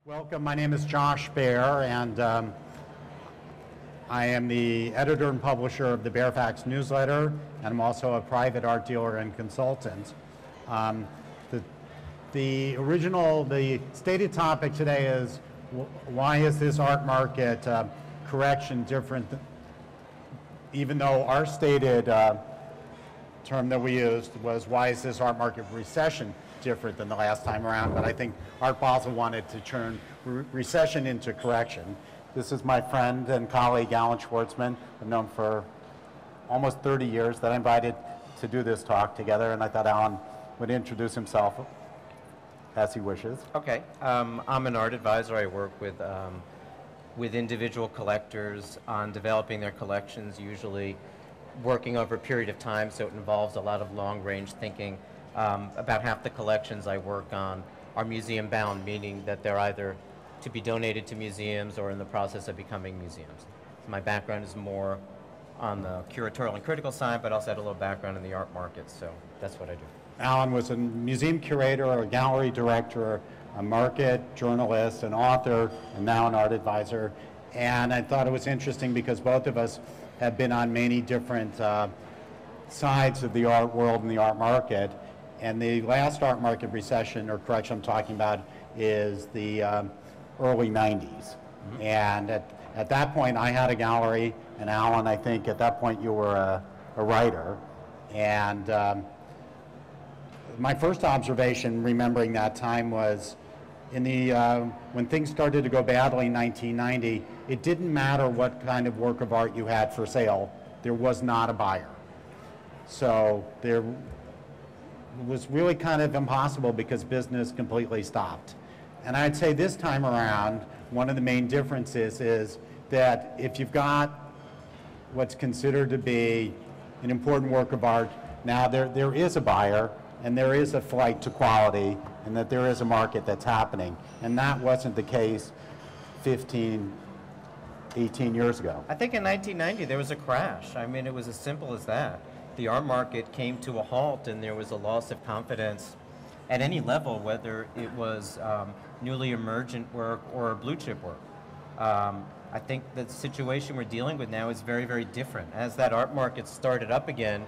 Welcome, my name is Josh Baer, and I am the editor and publisher of the Baer Faxt newsletter, and I'm also a private art dealer and consultant. The stated topic today is why is this art market correction different, even though our stated term that we used was why is this art market recession different than the last time around, but I think Art Basel wanted to turn recession into correction. This is my friend and colleague, Allan Schwartzman. I've known for almost 30 years that I invited to do this talk together, and I thought Allan would introduce himself as he wishes. Okay, I'm an art advisor. I work with individual collectors on developing their collections, usually working over a period of time, so it involves a lot of long-range thinking. About half the collections I work on are museum-bound, meaning that they're either to be donated to museums or in the process of becoming museums. So my background is more on the curatorial and critical side, but also had a little background in the art market, so that's what I do. Allan was a museum curator, a gallery director, a market journalist, an author, and now an art advisor. And I thought it was interesting because both of us have been on many different sides of the art world and the art market. And the last art market recession or correction I'm talking about is the early 90s. Mm-hmm. And at that point, I had a gallery, and Allan, I think at that point you were a writer. And my first observation, remembering that time, was in the when things started to go badly in 1990, it didn't matter what kind of work of art you had for sale, there was not a buyer. So there was really kind of impossible because business completely stopped. And I'd say this time around, one of the main differences is that if you've got what's considered to be an important work of art, now there is a buyer and there is a flight to quality and that there is a market that's happening. And that wasn't the case 15, 18 years ago. I think in 1990 there was a crash. I mean, it was as simple as that. The art market came to a halt and there was a loss of confidence at any level, whether it was newly emergent work or blue chip work. I think the situation we're dealing with now is very, very different. As that art market started up again,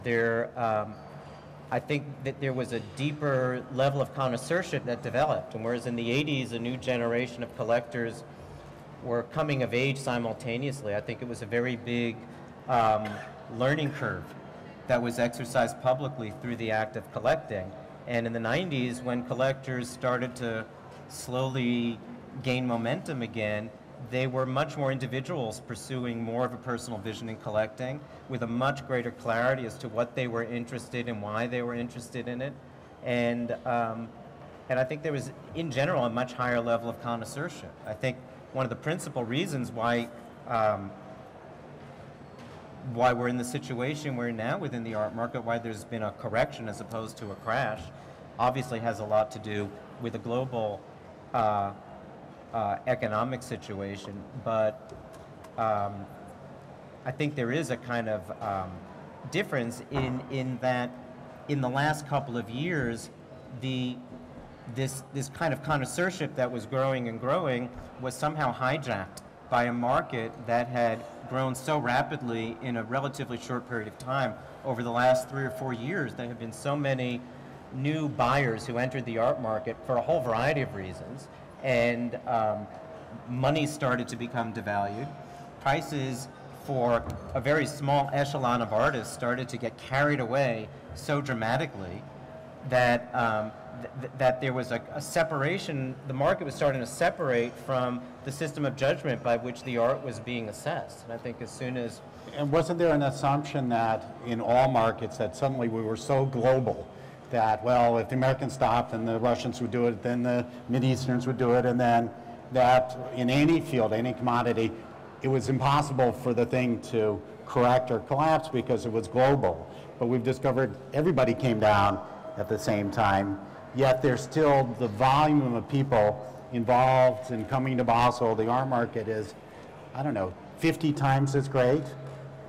I think that there was a deeper level of connoisseurship that developed. And whereas in the 80s, a new generation of collectors were coming of age simultaneously, I think it was a very big learning curve that was exercised publicly through the act of collecting. And in the 90s, when collectors started to slowly gain momentum again, they were much more individuals pursuing more of a personal vision in collecting with a much greater clarity as to what they were interested in, why they were interested in it. And I think there was, in general, a much higher level of connoisseurship. I think one of the principal reasons why we're in the situation we're now within the art market, why there's been a correction as opposed to a crash, obviously has a lot to do with the global economic situation. But I think there is a kind of difference in that in the last couple of years, this kind of connoisseurship that was growing and growing was somehow hijacked by a market that had grown so rapidly in a relatively short period of time. Over the last 3 or 4 years, there have been so many new buyers who entered the art market for a whole variety of reasons, and money started to become devalued. Prices for a very small echelon of artists started to get carried away so dramatically that that there was a separation. The market was starting to separate from the system of judgment by which the art was being assessed. And I think as soon as... And wasn't there an assumption that in all markets that suddenly we were so global that, well, if the Americans stopped and the Russians would do it, then the Mideasterns would do it, and then that in any field, any commodity, it was impossible for the thing to correct or collapse because it was global. But we've discovered everybody came down at the same time, yet there's still the volume of people involved in coming to Basel. The art market is, I don't know, 50 times as great.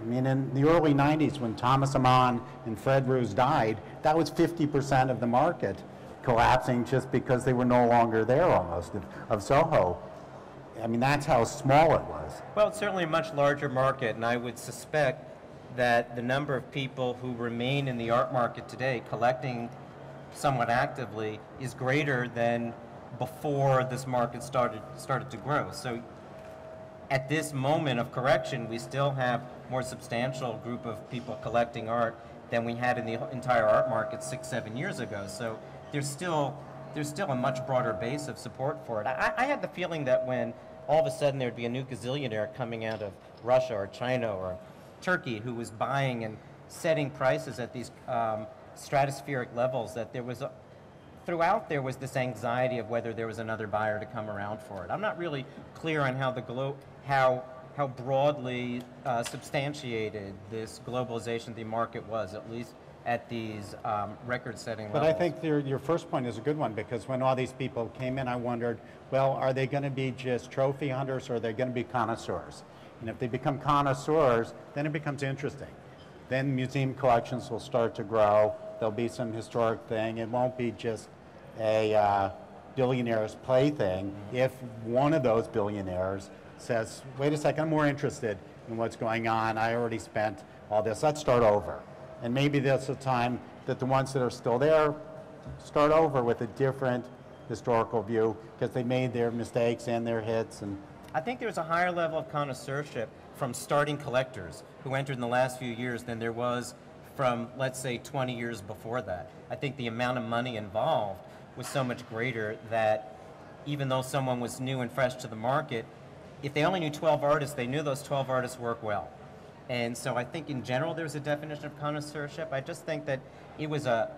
I mean, in the early 90s when Thomas Ammann and Fred Roos died, that was 50% of the market. collapsing just because they were no longer there almost, of Soho. I mean, that's how small it was. Well, it's certainly a much larger market, and I would suspect that the number of people who remain in the art market today collecting somewhat actively is greater than before this market started to grow. So at this moment of correction, we still have more substantial group of people collecting art than we had in the entire art market 6-7 years ago. So there's still a much broader base of support for it. I had the feeling that when all of a sudden there'd be a new gazillionaire coming out of Russia or China or Turkey who was buying and setting prices at these stratospheric levels, that there was throughout there was this anxiety of whether there was another buyer to come around for it. I'm not really clear on how broadly substantiated this globalization of the market was, at least at these record-setting levels. But I think your first point is a good one, because when all these people came in, I wondered, well, are they going to be just trophy hunters, or are they going to be connoisseurs? And if they become connoisseurs, then it becomes interesting. Then museum collections will start to grow. There'll be some historic thing. It won't be just a billionaire's plaything. If one of those billionaires says, wait a second, I'm more interested in what's going on. I already spent all this. Let's start over. And maybe that's the time that the ones that are still there start over with a different historical view, because they made their mistakes and their hits. And I think there's a higher level of connoisseurship from starting collectors who entered in the last few years than there was from, let's say, 20 years before that. I think the amount of money involved was so much greater that even though someone was new and fresh to the market, if they only knew 12 artists, they knew those 12 artists work well. And so I think in general there's a definition of connoisseurship. I just think that it was a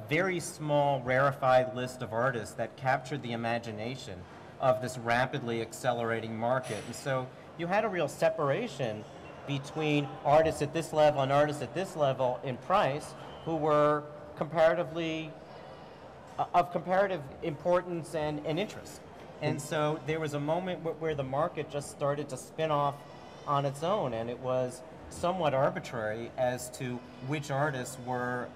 very small, rarefied list of artists that captured the imagination of this rapidly accelerating market. And so you had a real separation between artists at this level and artists at this level in price who were comparatively of comparative importance and interest. And so there was a moment where the market just started to spin off on its own, and it was somewhat arbitrary as to which artists' work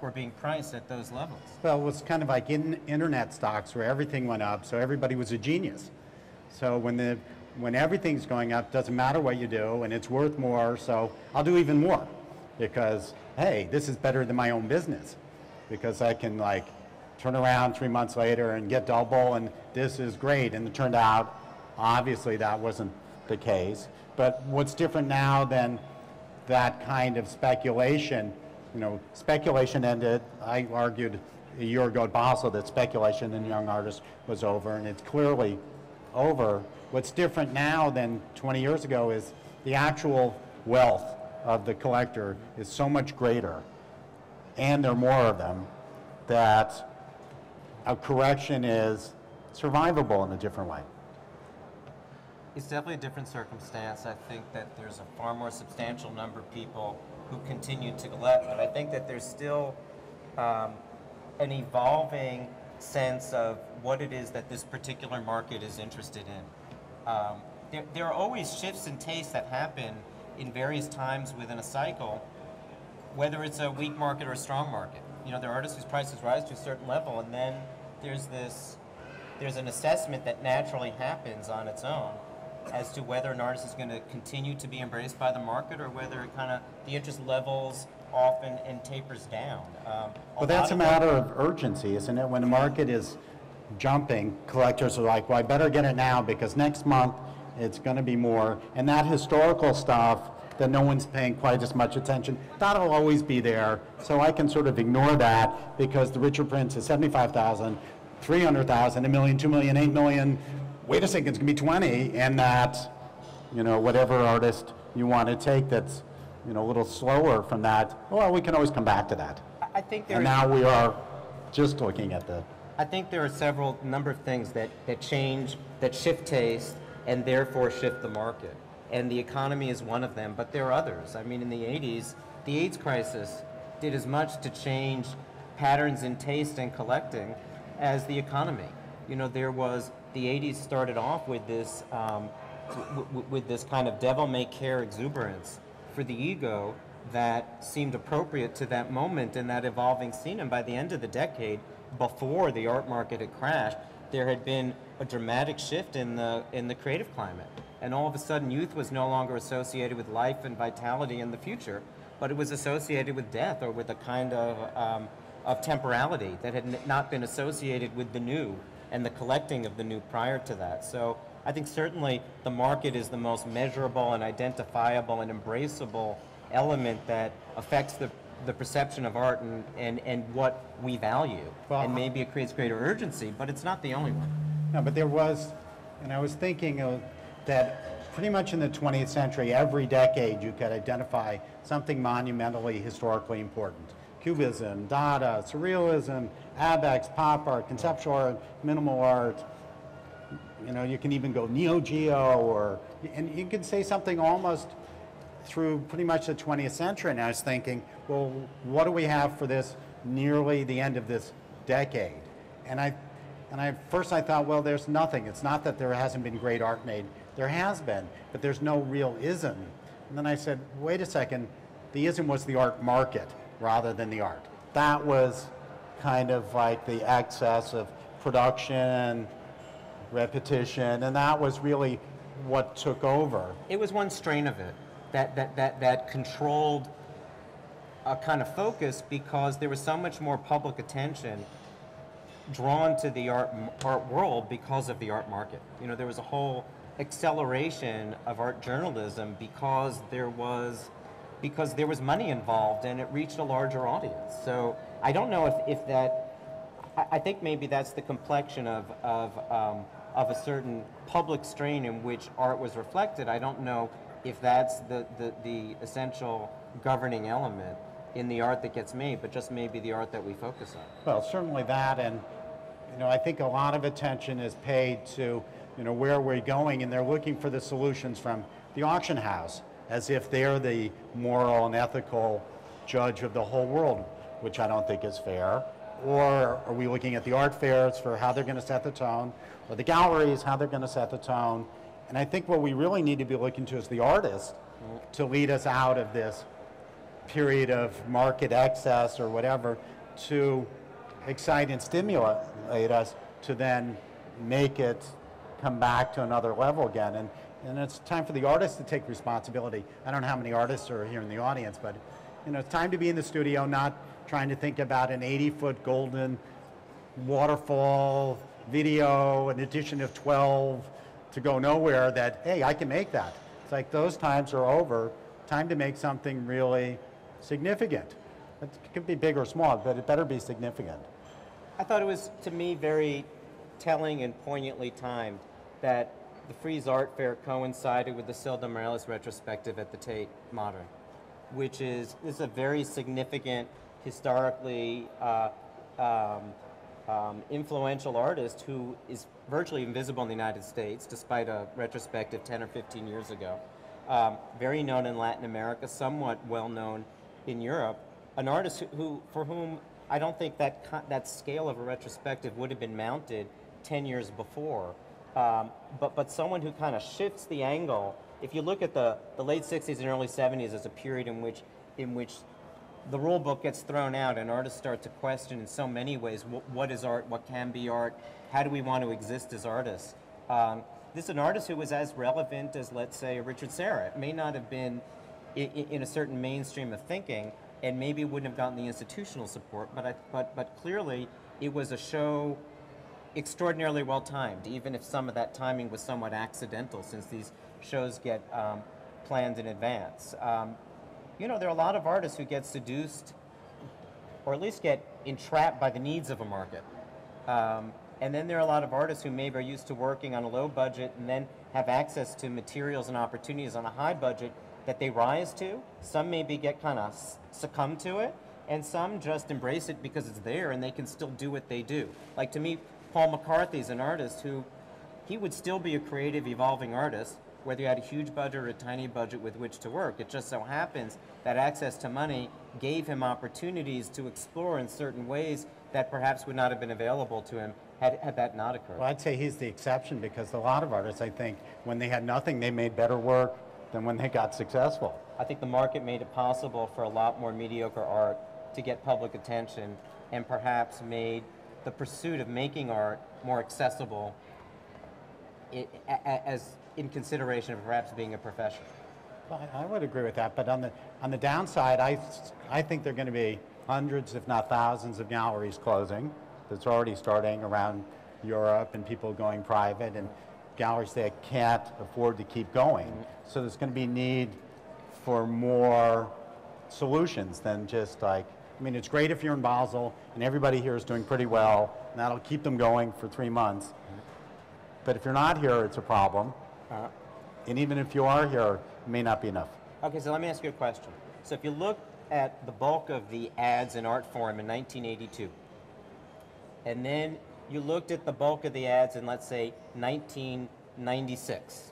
were being priced at those levels. well, it was kind of like internet stocks where everything went up, so everybody was a genius. So when everything's going up, doesn't matter what you do, and it's worth more, so I'll do even more, because hey, this is better than my own business, because I can like turn around 3 months later and get double, and this is great. And it turned out, obviously, that wasn't the case. But what's different now than that kind of speculation? You know, speculation ended. I argued a year ago at Basel that speculation in young artists was over, and it's clearly over. What's different now than 20 years ago is the actual wealth of the collector is so much greater, and there are more of them, that a correction is survivable in a different way. It's definitely a different circumstance. I think that there's a far more substantial number of people who continue to collect, but I think that there's still an evolving sense of what it is that this particular market is interested in. There are always shifts in taste that happen in various times within a cycle, whether it's a weak market or a strong market. You know, there are artists whose prices rise to a certain level, and then there's an assessment that naturally happens on its own as to whether an artist is going to continue to be embraced by the market, or whether it kind of the interest levels often and tapers down. Well, that's a matter of urgency, isn't it? When the market is jumping, collectors are like, well, I better get it now, because next month it's going to be more. And that historical stuff that no one's paying quite as much attention, that'll always be there. So I can sort of ignore that, because the Richard Prince is 75,000, 300,000, a million, 2 million, 8 million. Wait a second, it's going to be 20, and that, you know, whatever artist you want to take that's, you know, a little slower from that, well, we can always come back to that. I think and now we are just looking at the. I think there are number of things that change, that shift taste, and therefore shift the market. And the economy is one of them, but there are others. I mean, in the 80s, the AIDS crisis did as much to change patterns in taste and collecting as the economy. You know, the 80s started off with this kind of devil-may-care exuberance for the ego that seemed appropriate to that moment in that evolving scene. And by the end of the decade, before the art market had crashed, there had been a dramatic shift in the creative climate. And all of a sudden, youth was no longer associated with life and vitality in the future, but it was associated with death or with a kind of temporality that had not been associated with the new and the collecting of the new prior to that. So I think certainly the market is the most measurable and identifiable and embraceable element that affects the perception of art and what we value. Well, and maybe it creates greater urgency, but it's not the only one. No, but there was, and I was thinking that pretty much in the 20th century, every decade you could identify something monumentally historically important. Cubism, Dada, Surrealism, Abex, pop art, conceptual art, minimal art. You know, you can even go Neo Geo, and you can say something almost through pretty much the 20th century. And I was thinking, well, what do we have for this nearly the end of this decade? And first I thought, well, there's nothing. It's not that there hasn't been great art made. There has been, but there's no real ism. And then I said, wait a second, the ism was the art market rather than the art. That was kind of like the excess of production, repetition, and that was really what took over. It was one strain of it that controlled a kind of focus because there was so much more public attention drawn to the art world because of the art market. You know, there was a whole acceleration of art journalism because there was money involved and it reached a larger audience. So I don't know if that, I think maybe that's the complexion of a certain public strain in which art was reflected. I don't know if that's the essential governing element in the art that gets made, but just maybe the art that we focus on. Well, certainly that, and you know, I think a lot of attention is paid to, you know, where we're going, and they're looking for the solutions from the auction house, as if they're the moral and ethical judge of the whole world, which I don't think is fair. Or are we looking at the art fairs for how they're going to set the tone, or the galleries, how they're going to set the tone? And I think what we really need to be looking to is the artist to lead us out of this period of market excess or whatever, to excite and stimulate us to then make it come back to another level again. And it's time for the artists to take responsibility. I don't know how many artists are here in the audience, but you know, it's time to be in the studio, not trying to think about an 80-foot golden waterfall video, an edition of 12 to go nowhere that, hey, I can make that. It's like those times are over. Time to make something really significant. It could be big or small, but it better be significant. I thought it was, to me, very telling and poignantly timed that the Frieze Art Fair coincided with the Silda Morales retrospective at the Tate Modern, which is a very significant, historically influential artist who is virtually invisible in the United States, despite a retrospective 10 or 15 years ago. Very known in Latin America, somewhat well known in Europe. An artist for whom I don't think that scale of a retrospective would have been mounted 10 years before. But someone who kind of shifts the angle. If you look at the late 60s and early 70s as a period in which the rule book gets thrown out and artists start to question in so many ways what is art, what can be art, how do we want to exist as artists. This is an artist who was as relevant as, let's say, a Richard Serra. It may not have been in a certain mainstream of thinking, and maybe wouldn't have gotten the institutional support, but clearly it was a show extraordinarily well timed, even if some of that timing was somewhat accidental, since these shows get planned in advance. You know, there are a lot of artists who get seduced, or at least get entrapped by the needs of a market. And then there are a lot of artists who maybe are used to working on a low budget and then have access to materials and opportunities on a high budget that they rise to. Some maybe get kind of succumb to it, and some just embrace it because it's there and they can still do what they do. Like, to me, Paul McCarthy's an artist who, he would still be a creative, evolving artist, whether you had a huge budget or a tiny budget with which to work. It just so happens that access to money gave him opportunities to explore in certain ways that perhaps would not have been available to him had that not occurred. Well, I'd say he's the exception, because a lot of artists, I think, when they had nothing, they made better work than when they got successful. I think the market made it possible for a lot more mediocre art to get public attention, and perhaps made the pursuit of making art more accessible as in consideration of perhaps being a profession. Well, I would agree with that, but on the downside, I think there are going to be hundreds, if not thousands, of galleries closing. That's already starting around Europe, and people going private, and galleries that can't afford to keep going. So there's going to be need for more solutions than just like, I mean, it's great if you're in Basel and everybody here is doing pretty well, and that'll keep them going for 3 months. But if you're not here, it's a problem. And even if you are here, it may not be enough. Okay, so let me ask you a question. So if you look at the bulk of the ads in Art Forum in 1982, and then you looked at the bulk of the ads in, let's say, 1996,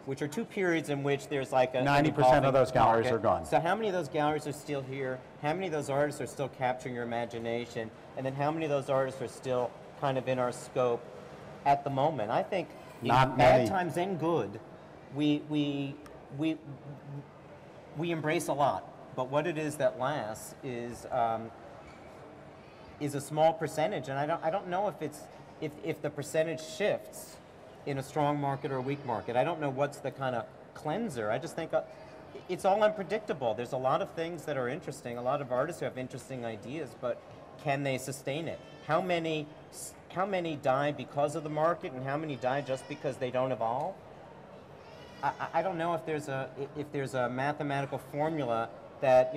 which are two periods in which there's like a 90% of those galleries are gone. So how many of those galleries are still here? How many of those artists are still capturing your imagination? And then how many of those artists are still kind of in our scope at the moment? I think in bad times and good, we embrace a lot. But what it is that lasts is a small percentage, and I don't know if the percentage shifts in a strong market or a weak market. I don't know what's the kind of cleanser. I just think it's all unpredictable. There's a lot of things that are interesting, a lot of artists who have interesting ideas, but can they sustain it? How many die because of the market, and how many die just because they don't evolve? I don't know if there's a mathematical formula that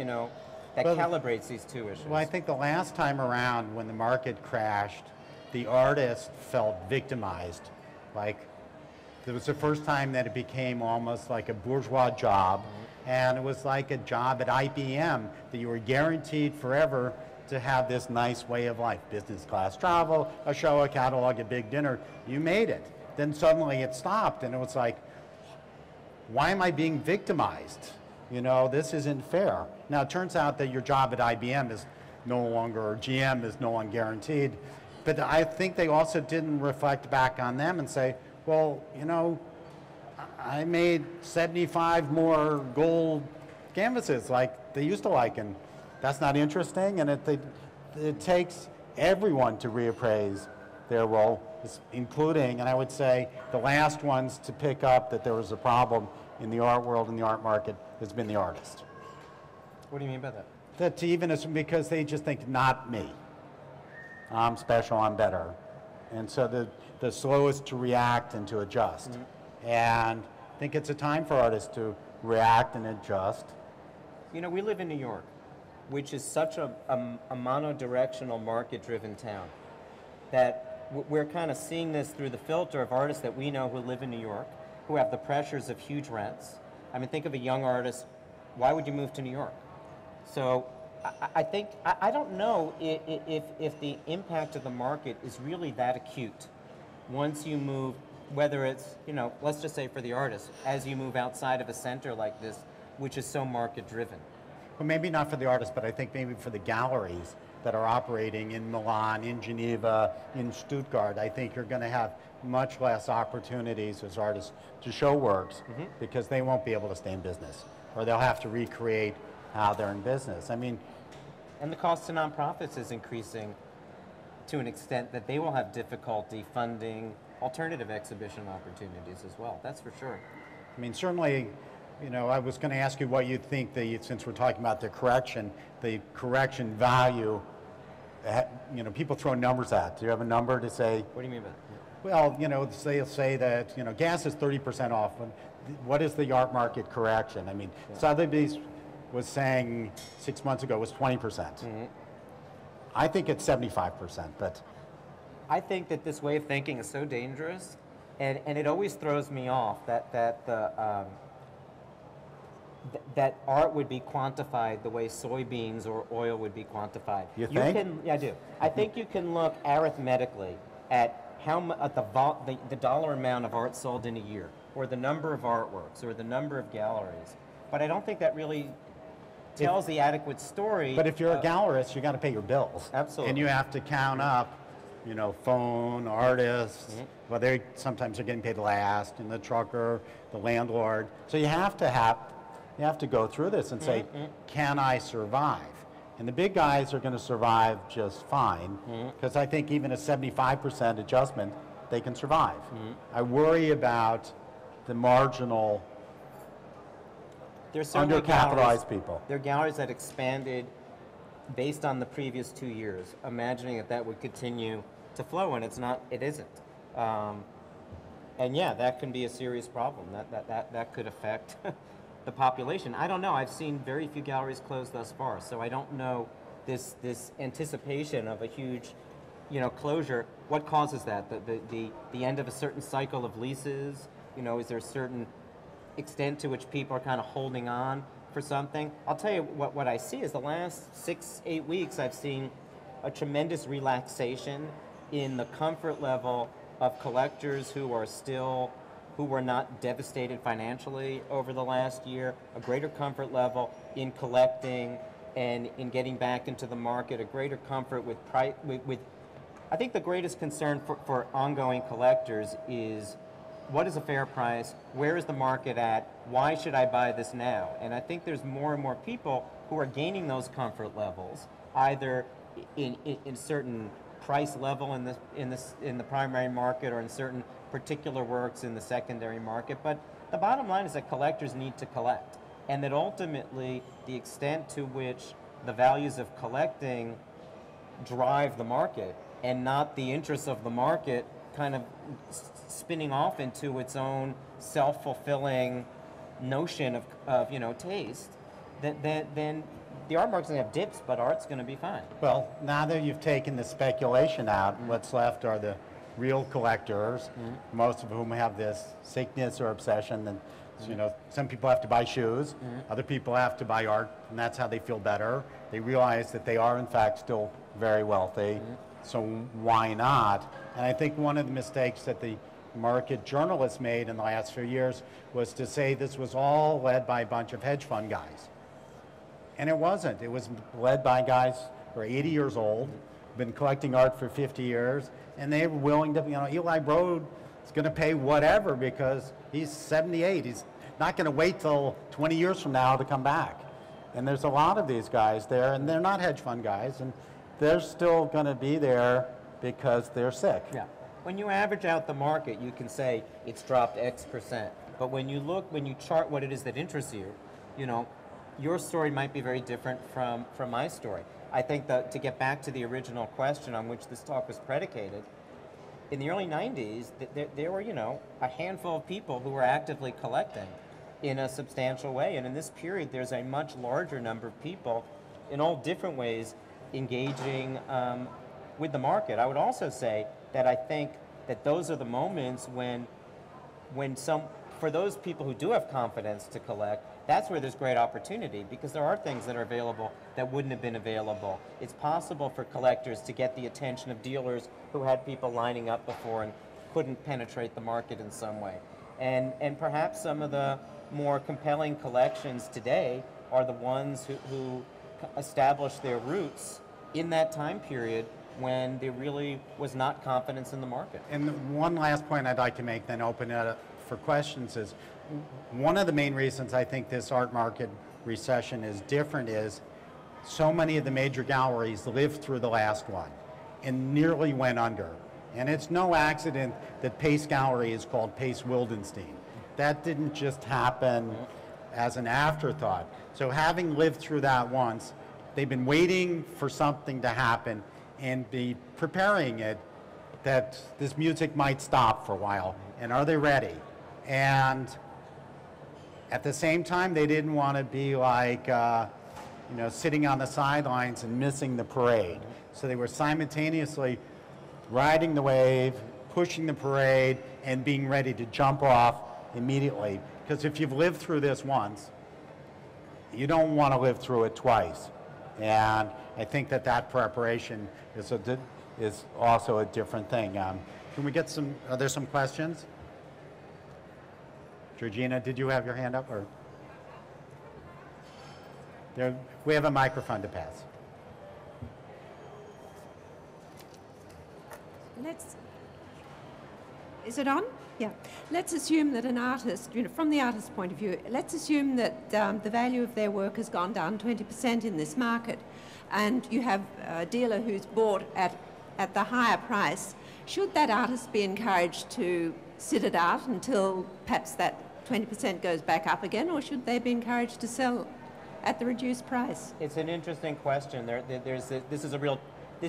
calibrates these two issues. Well, I think the last time around when the market crashed, the artist felt victimized. Like, it was the first time that it became almost like a bourgeois job, and it was like a job at IBM that you were guaranteed forever to have this nice way of life. Business class travel, a show, a catalog, a big dinner. You made it. Then suddenly it stopped, and it was like, why am I being victimized? This isn't fair. Now, it turns out that your job at IBM is no longer, or GM is no longer guaranteed. But I think they also didn't reflect back on them and say, well, I made 75 more gold canvases like they used to like, and that's not interesting. And it takes everyone to reappraise their role, including, and I would say, the last ones to pick up that there was a problem in the art world and the art market has been the artist. What do you mean by that? That even because they just think, not me. I'm special, I'm better. And so the slowest to react and to adjust. And I think it's a time for artists to react and adjust. We live in New York, which is such a monodirectional, market-driven town, that we're kind of seeing this through the filter of artists that we know who live in New York, who have the pressures of huge rents. I mean, think of a young artist. Why would you move to New York? So I think, I don't know if the impact of the market is really that acute once you move, whether it's, let's just say for the artist, as you move outside of a center like this, which is so market-driven. Well, maybe not for the artists, but I think maybe for the galleries that are operating in Milan, in Geneva, in Stuttgart, I think you're going to have much less opportunities as artists to show works because they won't be able to stay in business, or they'll have to recreate how they're in business. I mean, and the cost to nonprofits is increasing to an extent that they will have difficulty funding alternative exhibition opportunities as well. That's for sure. I mean, certainly, I was going to ask you what you think, since we're talking about the correction value, people throw numbers at. Do you have a number to say? What do you mean by that? Well, they'll say that, gas is 30% off. What is the art market correction? I mean, Sotheby's was saying 6 months ago was 20%. I think it's 75%, but. I think that this way of thinking is so dangerous, and it always throws me off that art would be quantified the way soybeans or oil would be quantified. You think? Yeah, I do. I think you can look arithmetically at the dollar amount of art sold in a year, or the number of artworks, or the number of galleries. But I don't think that really tells the adequate story. But if you're a gallerist, you got to pay your bills. Absolutely. And you have to count up, phone, artists, well, sometimes they're getting paid last, and the trucker, the landlord. So you have to have, you have to go through this and say, can I survive? And the big guys are going to survive just fine, because I think even a 75% adjustment, they can survive. I worry about the marginal undercapitalized people. There are galleries that expanded based on the previous 2 years, imagining that that would continue to flow, and it isn't. And yeah, that can be a serious problem. That could affect the population. I don't know. I've seen very few galleries close thus far, so I don't know this anticipation of a huge, closure. What causes that? The end of a certain cycle of leases? Is there a certain extent to which people are kind of holding on for something? I'll tell you what I see is the last 6-8 weeks I've seen a tremendous relaxation in the comfort level of collectors who were not devastated financially over the last year, a greater comfort level in collecting and in getting back into the market, a greater comfort with price. I think the greatest concern for ongoing collectors is, what is a fair price? Where is the market at? Why should I buy this now? And I think there's more and more people who are gaining those comfort levels, either in certain price level in the primary market or in certain particular works in the secondary market. But the bottom line is that collectors need to collect, and that ultimately the extent to which the values of collecting drive the market and not the interests of the market kind of spinning off into its own self-fulfilling notion of taste, then the art market's going to have dips, but art's going to be fine. Well, now that you've taken the speculation out, what's left are the real collectors, most of whom have this sickness or obsession. And some people have to buy shoes, other people have to buy art, and that's how they feel better. They realize that they are, in fact, still very wealthy. So why not? And I think one of the mistakes that the market journalists made in the last few years was to say this was all led by a bunch of hedge fund guys. And it wasn't. It was led by guys who are 80 years old, been collecting art for 50 years, and they were willing to, Eli Broad is going to pay whatever because he's 78. He's not going to wait till 20 years from now to come back. And there's a lot of these guys there, and they're not hedge fund guys, and they're still going to be there because they're sick. Yeah. When you average out the market, you can say it's dropped X percent. But when you chart what it is that interests you, your story might be very different from my story. I think that to get back to the original question on which this talk was predicated, in the early 90s, there were, a handful of people who were actively collecting in a substantial way. And in this period, there's a much larger number of people in all different ways engaging with the market. I would also say that I think that those are the moments when for those people who do have confidence to collect, that's where there's great opportunity, because there are things that are available that wouldn't have been available. It's possible for collectors to get the attention of dealers who had people lining up before and couldn't penetrate the market in some way. And perhaps some of the more compelling collections today are the ones who established their roots in that time period when there really was not confidence in the market. And one last point I'd like to make, then open it up for questions, is one of the main reasons I think this art market recession is different is so many of the major galleries lived through the last one and nearly went under. And it's no accident that Pace Gallery is called Pace Wildenstein. That didn't just happen as an afterthought. So having lived through that once, they've been waiting for something to happen and be preparing it that this music might stop for a while. And are they ready? And at the same time, they didn't want to be like, sitting on the sidelines and missing the parade. So they were simultaneously riding the wave, pushing the parade, and being ready to jump off immediately. Because if you've lived through this once, you don't want to live through it twice. And I think that preparation is also a different thing. Can we get are there some questions? Georgina, did you have your hand up? Or we have a microphone to pass. Is it on? Yeah. Let's assume that an artist, from the artist's point of view, let's assume that the value of their work has gone down 20% in this market, and you have a dealer who's bought at the higher price. Should that artist be encouraged to sit it out until perhaps that 20% goes back up again, or should they be encouraged to sell at the reduced price? It's an interesting question. This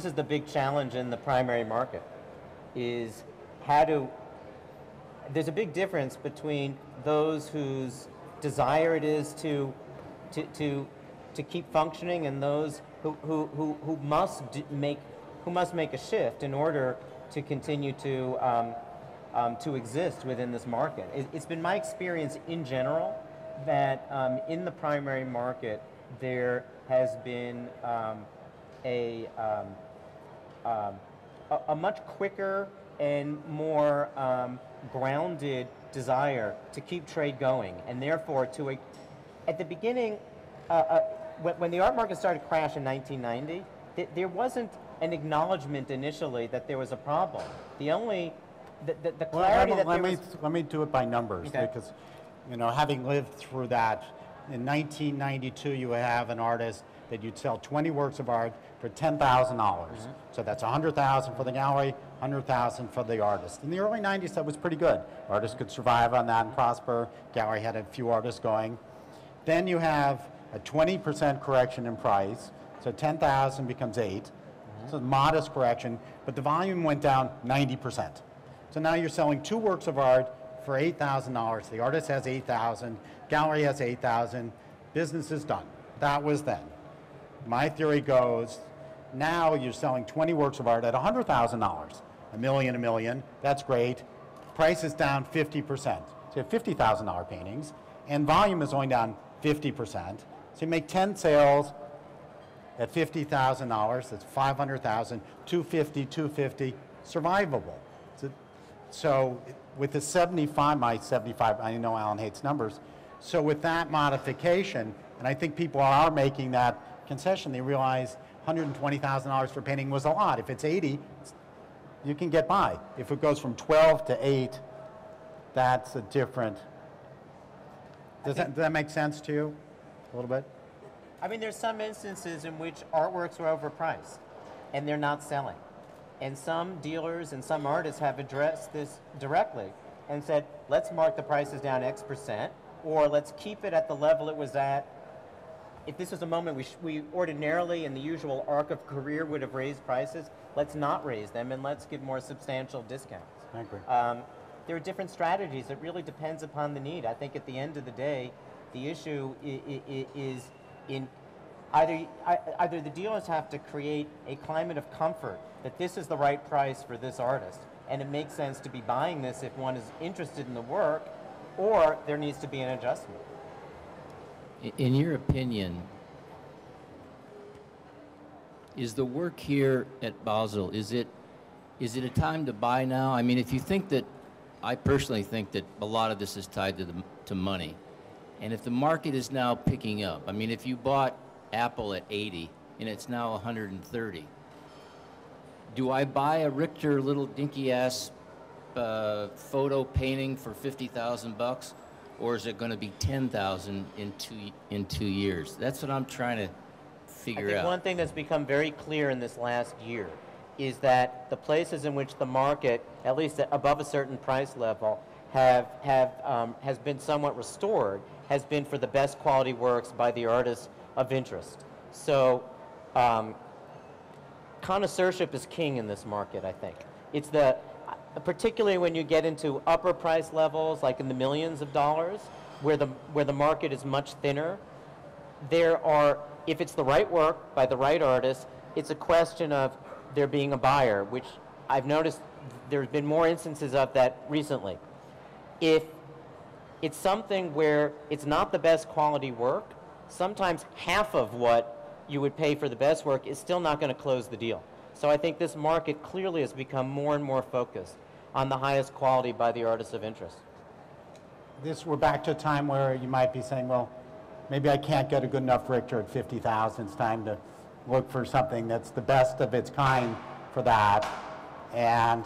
is the big challenge in the primary market, is there's a big difference between those whose desire it is to keep functioning and those who must make a shift in order to continue to exist within this market. It's been my experience in general that in the primary market there has been a much quicker and more grounded desire to keep trade going, and therefore at the beginning, when the art market started to crash in 1990, there wasn't an acknowledgement initially that there was a problem. The clarity let me do it by numbers, okay. Because having lived through that, in 1992 you have an artist that you'd sell 20 works of art for $10,000. Mm-hmm. So that's $100,000 for the gallery, $100,000 for the artist. In the early 90s, that was pretty good. Artists could survive on that and prosper. Gallery had a few artists going. Then you have a 20% correction in price, so 10,000 becomes 8. Mm-hmm. So a modest correction, but the volume went down 90%. So now you're selling 2 works of art for $8,000. The artist has 8,000, gallery has 8,000, business is done. That was then. My theory goes, now you're selling 20 works of art at $100,000, a million, that's great. Price is down 50%. So you have $50,000 paintings, and volume is going down 50%. So you make 10 sales at $50,000, that's $500,000, 250, survivable. So with the 75, I know Allan hates numbers, so with that modification, and I think people are making that concession, they realize $120,000 for painting was a lot. If it's 80, you can get by. If it goes from 12 to 8, that's a different. Does that make sense to you a little bit? I mean, there's some instances in which artworks are overpriced and they're not selling. And some dealers and some artists have addressed this directly and said, let's mark the prices down X%, or let's keep it at the level it was at. If this was a moment we ordinarily in the usual arc of career would have raised prices, let's not raise them and let's give more substantial discounts. I agree. There are different strategies. It really depends upon the need. I think at the end of the day, the issue is in either the dealers have to create a climate of comfort that this is the right price for this artist, and it makes sense to be buying this if one is interested in the work, or there needs to be an adjustment. In your opinion, is the work here at Basel, is it a time to buy now? I mean, if you think that, I personally think that a lot of this is tied to money. And if the market is now picking up, I mean, if you bought Apple at 80 and it's now 130, do I buy a Richter little dinky ass photo painting for $50,000? Or is it going to be 10,000 in 2 years? That's what I'm trying to figure out. I think one thing that's become very clear in this last year is that the places in which the market, at least above a certain price level, has been somewhat restored, has been for the best quality works by the artists of interest. So connoisseurship is king in this market, I think. It's particularly when you get into upper price levels, like in the millions of dollars, where the market is much thinner, if it's the right work by the right artist, it's a question of there being a buyer, which I've noticed there's been more instances of that recently. If it's something where it's not the best quality work, sometimes half of what you would pay for the best work is still not going to close the deal. So I think this market clearly has become more and more focused on the highest quality by the artists of interest. We're back to a time where you might be saying, well, maybe I can't get a good enough Richter at 50,000. It's time to look for something that's the best of its kind for that. And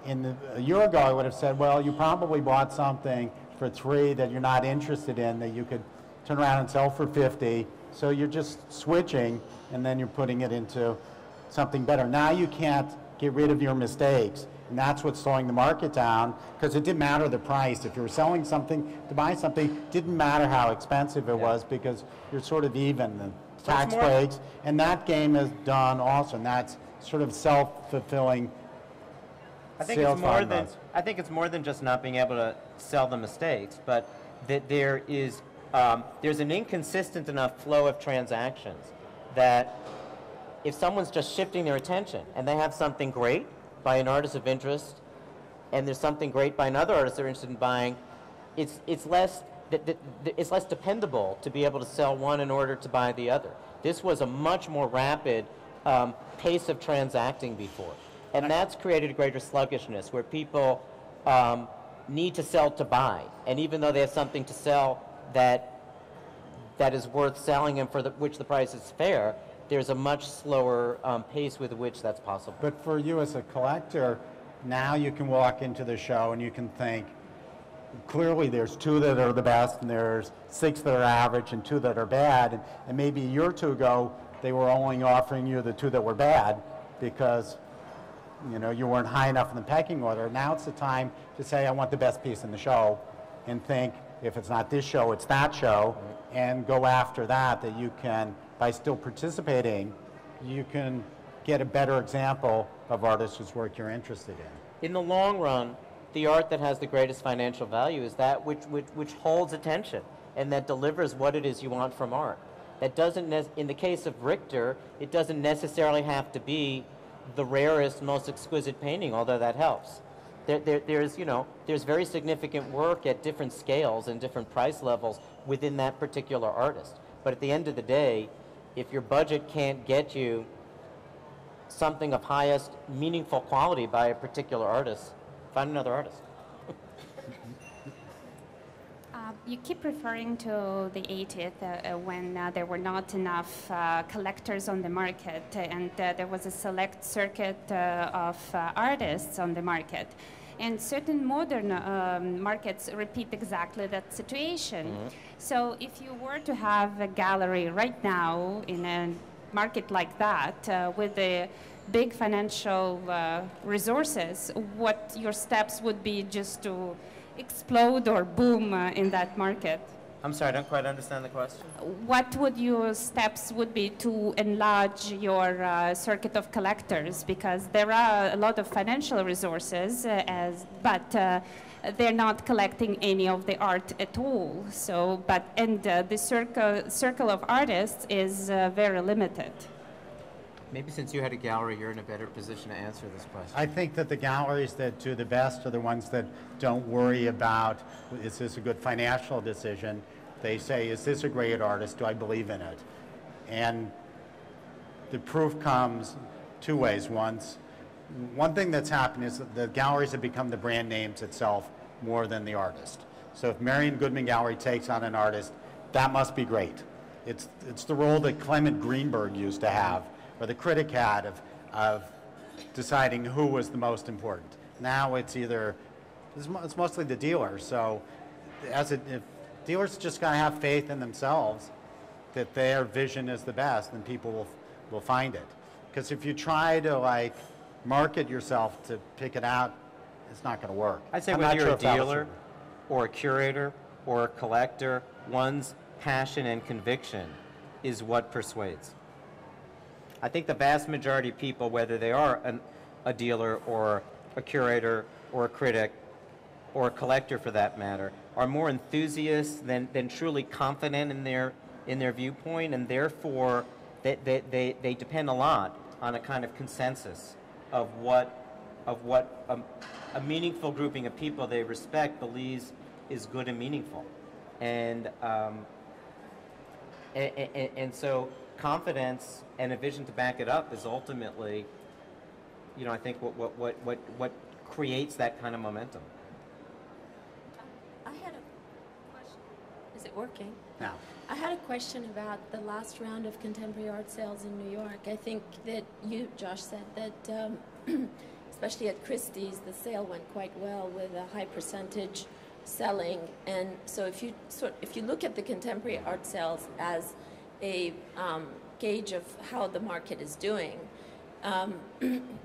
A year ago, I would have said, well, you probably bought something for 3 that you're not interested in that you could turn around and sell for 50. So you're just switching, and then you're putting it into something better. Now you can't get rid of your mistakes, and that's what's slowing the market down, because it didn't matter the price. If you were selling something to buy something, it didn't matter how expensive it was, because you're sort of even. The tax breaks, and that game is done also, and that's sort of self-fulfilling. I think it's more than just not being able to sell the mistakes, but that there's an inconsistent enough flow of transactions that if someone's just shifting their attention and they have something great by an artist of interest, and there's something great by another artist they're interested in buying, it's less dependable to be able to sell one in order to buy the other. This was a much more rapid pace of transacting before. And that's created a greater sluggishness where people need to sell to buy. And even though they have something to sell that is worth selling and for which the price is fair, there's a much slower pace with which that's possible. But for you as a collector, now you can walk into the show and you can think, clearly there's 2 that are the best and there's 6 that are average and 2 that are bad. And maybe a year or 2 ago, they were only offering you the 2 that were bad because you weren't high enough in the pecking order. Now it's the time to say, I want the best piece in the show, and think, if it's not this show, it's that show, and go after that you can, by still participating, you can get a better example of artists whose work you're interested in. In the long run, the art that has the greatest financial value is that which holds attention and that delivers what it is you want from art. That doesn't, in the case of Richter, it doesn't necessarily have to be the rarest, most exquisite painting, although that helps. There's very significant work at different scales and different price levels within that particular artist. But at the end of the day, if your budget can't get you something of highest meaningful quality by a particular artist, find another artist. You keep referring to the 80th when there were not enough collectors on the market, and there was a select circuit of artists on the market. And certain modern markets repeat exactly that situation. Mm-hmm. So if you were to have a gallery right now in a market like that with the big financial resources, what your steps would be just to explode or boom in that market? I'm sorry, I don't quite understand the question. What would your steps would be to enlarge your circuit of collectors? Because there are a lot of financial resources, but they're not collecting any of the art at all. So, the circle of artists is very limited. Maybe since you had a gallery, you're in a better position to answer this question. I think that the galleries that do the best are the ones that don't worry about, is this a good financial decision? They say, is this a great artist? Do I believe in it? And the proof comes 2 ways. One thing that's happened is that the galleries have become the brand names itself more than the artist. So if Marion Goodman Gallery takes on an artist, that must be great. It's the role that Clement Greenberg used to have, or the critic had of deciding who was the most important. Now it's mostly the dealer. So if dealers just gotta have faith in themselves that their vision is the best, then people will find it. Because if you try to market yourself to pick it out, it's not gonna work. I'd say whether you're a dealer or a curator or a collector, one's passion and conviction is what persuades. I think the vast majority of people, whether they are a dealer or a curator or a critic or a collector for that matter, are more enthusiasts than truly confident in their viewpoint, and therefore they depend a lot on a kind of consensus of what a meaningful grouping of people they respect believes is good and meaningful. And so confidence and a vision to back it up is ultimately, I think what creates that kind of momentum. I had a question. Is it working? No. I had a question about the last round of contemporary art sales in New York. I think that you, Josh, said that it's especially at Christie's, the sale went quite well with a high percentage selling. And so if you look at the contemporary art sales as a gauge of how the market is doing,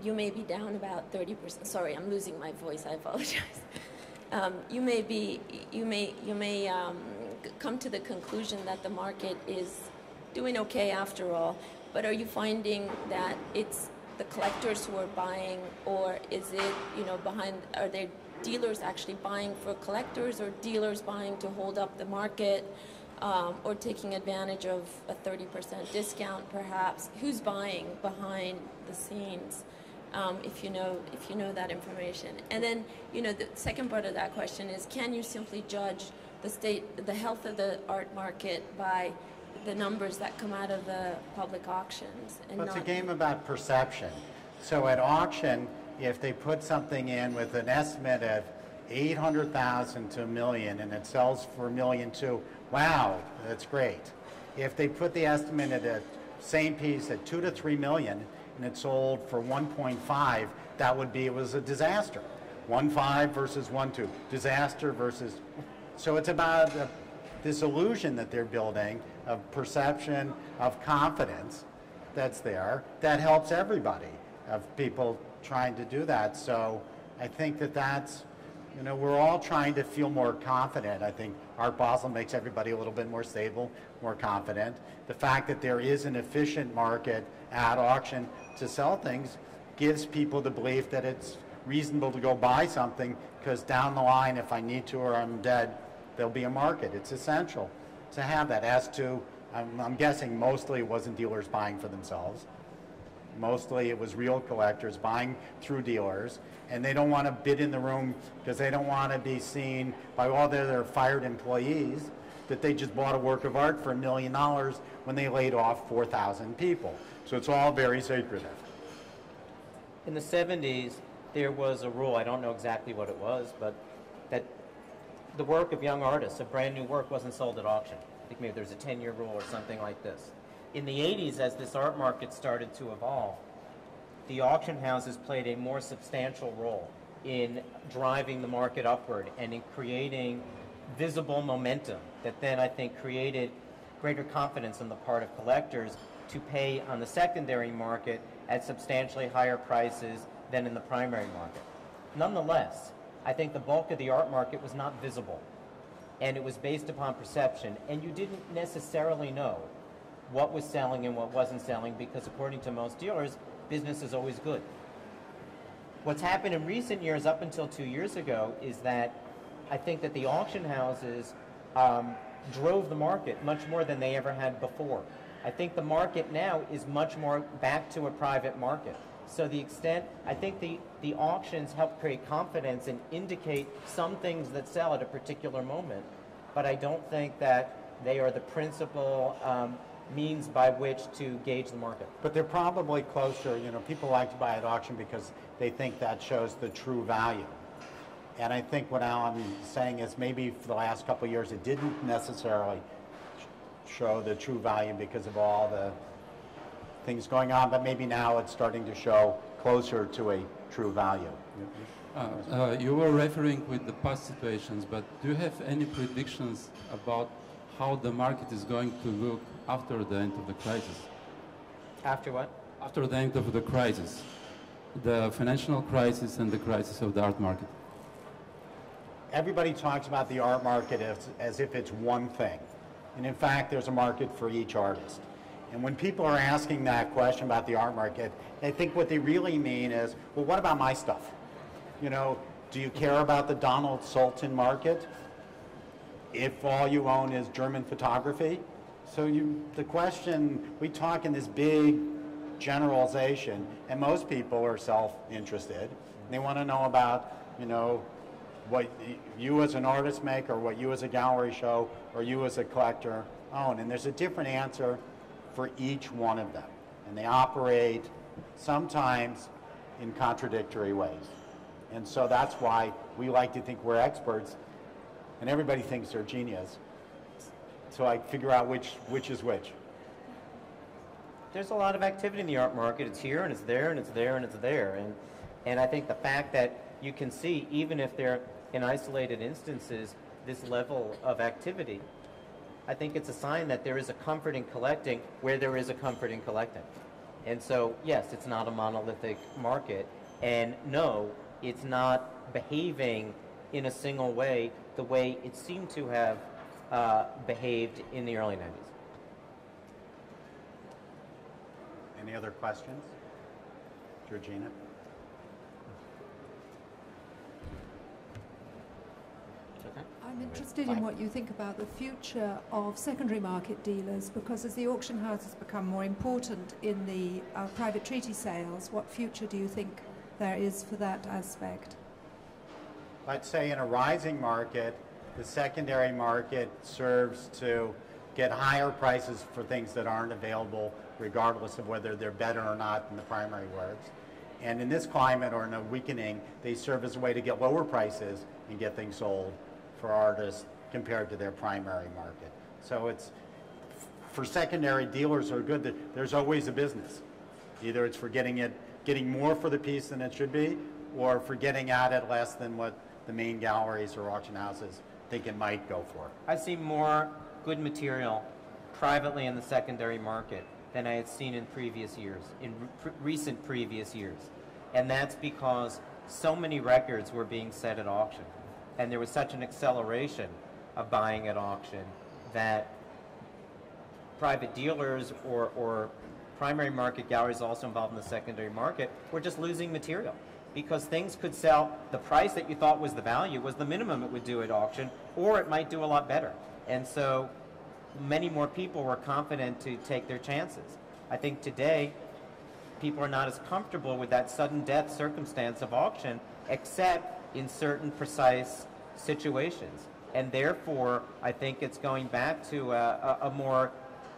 you may be down about 30%. Sorry, I'm losing my voice. I apologize. You may come to the conclusion that the market is doing okay after all. But are you finding that it's the collectors who are buying, or is it, are there dealers actually buying for collectors, or dealers buying to hold up the market, or taking advantage of a 30% discount perhaps? Who's buying behind the scenes, if you know that information? And then, the second part of that question is, can you simply judge the health of the art market by the numbers that come out of the public auctions? And Well, it's a game about perception. So at auction, if they put something in with an estimate of 800,000 to $1 million and it sells for $1 million too, wow, that's great. If they put the estimate at the same piece at 2 to 3 million and it sold for 1.5, it was a disaster. 1.5 versus 1.2, disaster versus. So it's about this illusion that they're building of perception, of confidence that's there, that helps everybody, of people trying to do that. So I think that's, we're all trying to feel more confident. I think Art Basel makes everybody a little bit more stable, more confident. The fact that there is an efficient market at auction to sell things gives people the belief that it's reasonable to go buy something, because down the line, if I need to or I'm dead, there'll be a market. It's essential to have that. As to, I'm guessing mostly it wasn't dealers buying for themselves. Mostly it was real collectors buying through dealers, and they don't want to bid in the room because they don't want to be seen by all their fired employees that they just bought a work of art for $1 million when they laid off 4,000 people. So it's all very secretive. In the 70s, there was a rule, I don't know exactly what it was, but that the work of young artists, a brand new work, wasn't sold at auction. I think maybe there's a 10-year rule or something like this. In the 80s, as this art market started to evolve, the auction houses played a more substantial role in driving the market upward and in creating visible momentum that then I think created greater confidence on the part of collectors to pay on the secondary market at substantially higher prices than in the primary market. Nonetheless, I think the bulk of the art market was not visible, and it was based upon perception, and you didn't necessarily know what was selling and what wasn't selling, because according to most dealers, business is always good. What's happened in recent years, up until 2 years ago, is that I think that the auction houses drove the market much more than they ever had before. I think the market now is much more back to a private market. So the extent, I think the auctions help create confidence and indicate some things that sell at a particular moment, but I don't think that they are the principal means by which to gauge the market. But they're probably closer, people like to buy at auction because they think that shows the true value. And I think what Allan is saying is maybe for the last couple of years it didn't necessarily show the true value because of all the things going on, but maybe now it's starting to show closer to a true value. You were referring with the past situations, but do you have any predictions about how the market is going to look after the end of the crisis? After what? After the end of the crisis, the financial crisis and the crisis of the art market. Everybody talks about the art market as if it's one thing. And in fact, there's a market for each artist. And when people are asking that question about the art market, I think what they really mean is, well, what about my stuff? Do you care about the Donald Sultan market if all you own is German photography? So the question, we talk in this big generalization, and most people are self-interested. They want to know about, what you as an artist make, or what you as a gallery show, or you as a collector own. And there's a different answer for each one of them. And they operate sometimes in contradictory ways. And so that's why we like to think we're experts, and everybody thinks they're genius. So I figure out which is which. There's a lot of activity in the art market. It's here, and it's there, and it's there, and it's there. And I think the fact that you can see, even if they're in isolated instances, this level of activity, I think it's a sign that there is a comfort in collecting where there is a comfort in collecting. And so, yes, it's not a monolithic market, and no, it's not behaving in a single way the way it seemed to have behaved in the early 90s. Any other questions? Georgina? I'm interested in what you think about the future of secondary market dealers, because as the auction houses become more important in the private treaty sales, what future do you think there is for that aspect? I'd say in a rising market, the secondary market serves to get higher prices for things that aren't available, regardless of whether they're better or not than the primary works. And in this climate, or in a weakening, they serve as a way to get lower prices and get things sold for artists compared to their primary market. So it's, for secondary dealers are good, that there's always a business. Either it's for getting more for the piece than it should be, or for getting at it less than what the main galleries or auction houses think it might go for. I see more good material privately in the secondary market than I had seen in previous years, in recent previous years. And that's because so many records were being set at auction. And there was such an acceleration of buying at auction that private dealers or primary market galleries also involved in the secondary market were just losing material, because things could sell, the price that you thought was the value was the minimum it would do at auction, or it might do a lot better. And so many more people were confident to take their chances. I think today people are not as comfortable with that sudden death circumstance of auction, except in certain precise situations. And therefore, I think it's going back to a more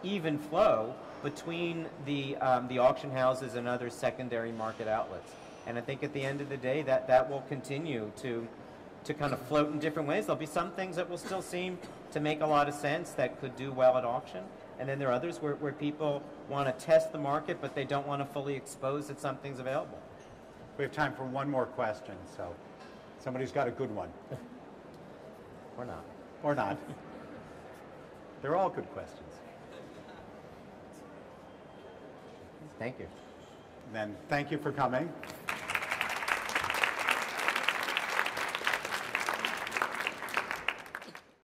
even flow between the auction houses and other secondary market outlets. And I think at the end of the day, that will continue to kind of float in different ways. There'll be some things that will still seem to make a lot of sense that could do well at auction. And then there are others where people want to test the market, but they don't want to fully expose that something's available. We have time for one more question, so somebody's got a good one. Or not. Or not. They're all good questions. Thank you. Then thank you for coming.